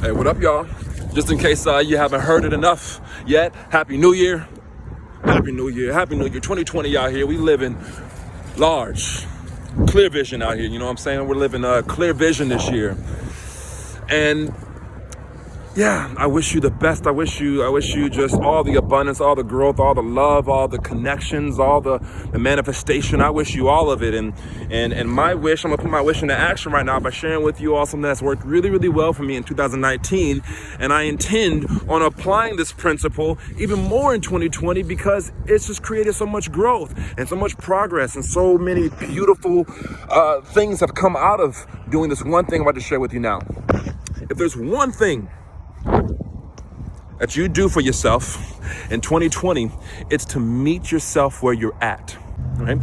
Hey, what up, y'all? Just in case you haven't heard it enough yet, Happy New Year. Happy New Year. Happy New Year. 2020 out here. We living large, clear vision out here. You know what I'm saying? We're living clear vision this year. And yeah, I wish you the best. I wish you just all the abundance, all the growth, all the love, all the connections, all the manifestation. I wish you all of it. And my wish, I'm gonna put my wish into action right now by sharing with you all something that's worked really, really well for me in 2019. And I intend on applying this principle even more in 2020 because it's just created so much growth and so much progress and so many beautiful things have come out of doing this one thing I'm about to share with you now. If there's one thing that you do for yourself in 2020, it's to meet yourself where you're at, right?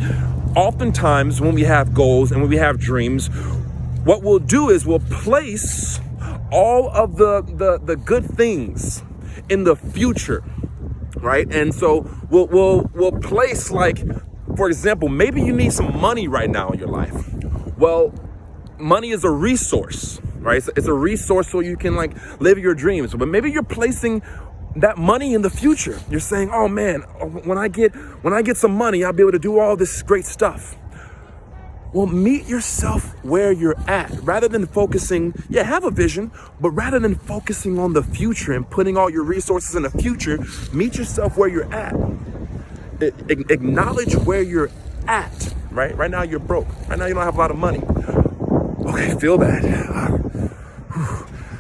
Oftentimes when we have goals and when we have dreams, what we'll do is we'll place all of the good things in the future, right? And so we'll place, like, for example, maybe you need some money right now in your life. Well, money is a resource, right? It's a resource so you can, like, live your dreams. But maybe you're placing that money in the future. You're saying, oh man, when I get some money, I'll be able to do all this great stuff. Well, meet yourself where you're at rather than focusing, have a vision, but rather than focusing on the future and putting all your resources in the future, meet yourself where you're at. Acknowledge where you're at, right? Right now you're broke. Right now you don't have a lot of money. Okay, feel that.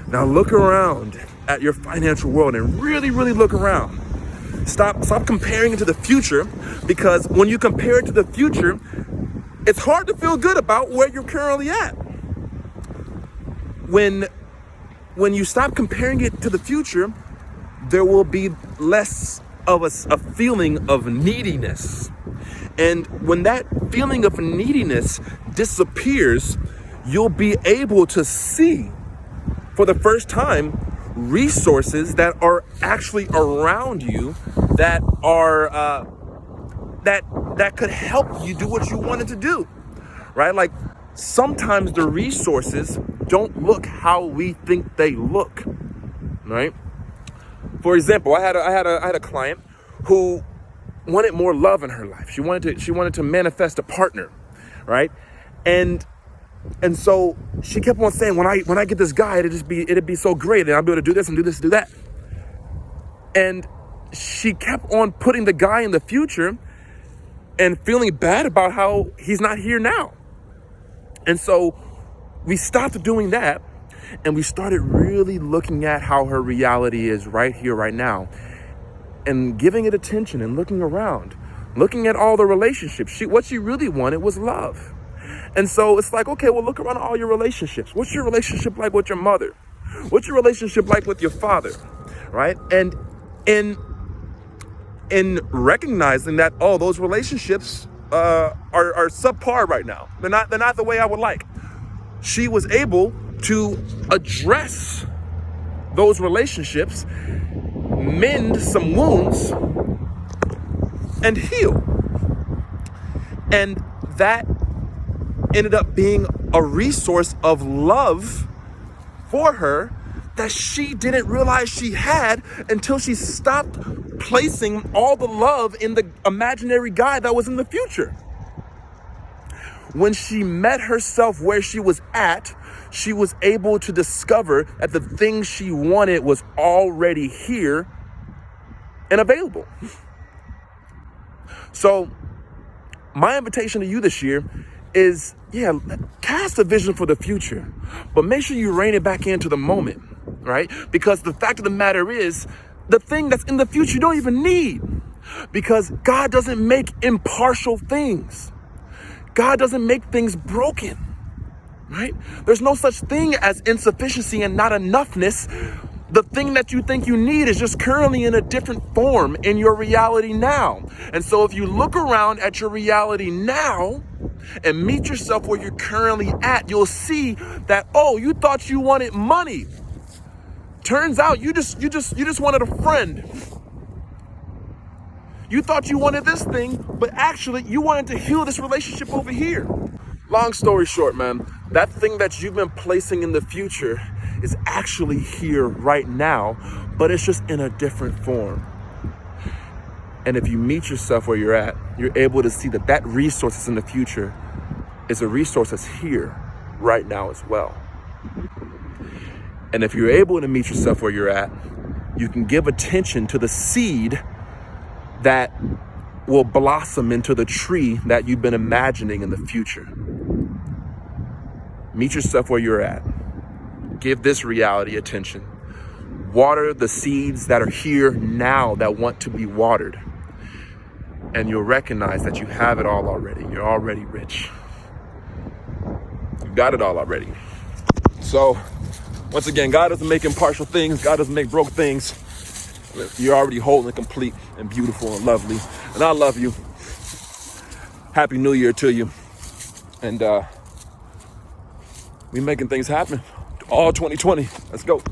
Now look around at your financial world and really, really look around. Stop comparing it to the future, because when you compare it to the future, it's hard to feel good about where you're currently at. When you stop comparing it to the future, there will be less of a feeling of neediness. And when that feeling of neediness disappears, you'll be able to see for the first time resources that are actually around you that are that could help you do what you wanted to do, right? Like, sometimes the resources don't look how we think they look, right? For example, I had a client who wanted more love in her life. She wanted to manifest a partner, right? And so she kept on saying, when I get this guy, it'd be so great, and I'll be able to do this and do this and do that. And she kept on putting the guy in the future and feeling bad about how he's not here now. And so we stopped doing that, and we started really looking at how her reality is right here, right now, and giving it attention and looking around, looking at all the relationships. What she really wanted was love. And so it's like, okay, well, look around all your relationships. What's your relationship like with your mother? What's your relationship like with your father, right? And in recognizing that, oh, those relationships are subpar right now. They're not the way I would like. She was able to address those relationships, mend some wounds, and heal. And that ended up being a resource of love for her that she didn't realize she had until she stopped placing all the love in the imaginary guy that was in the future. When she met herself where she was at, she was able to discover that the thing she wanted was already here and available. So my invitation to you this year is, cast a vision for the future, but make sure you rein it back into the moment, right? Because the fact of the matter is, the thing that's in the future you don't even need, because God doesn't make impartial things. God doesn't make things broken, right? There's no such thing as insufficiency and not enoughness. The thing that you think you need is just currently in a different form in your reality now. And so if you look around at your reality now and meet yourself where you're currently at, you'll see that, oh, you thought you wanted money. Turns out you just wanted a friend. You thought you wanted this thing, but actually you wanted to heal this relationship over here. Long story short, man, that thing that you've been placing in the future is actually here right now, but it's just in a different form. And if you meet yourself where you're at, you're able to see that that resource that's in the future is a resource that's here right now as well. And if you're able to meet yourself where you're at, you can give attention to the seed that will blossom into the tree that you've been imagining in the future. Meet yourself where you're at. Give this reality attention. Water the seeds that are here now that want to be watered. And you'll recognize that you have it all already. You're already rich. You've got it all already. So, once again, God doesn't make impartial things. God doesn't make broke things. You're already whole and complete and beautiful and lovely. And I love you. Happy New Year to you. And we making things happen. All 2020. Let's go.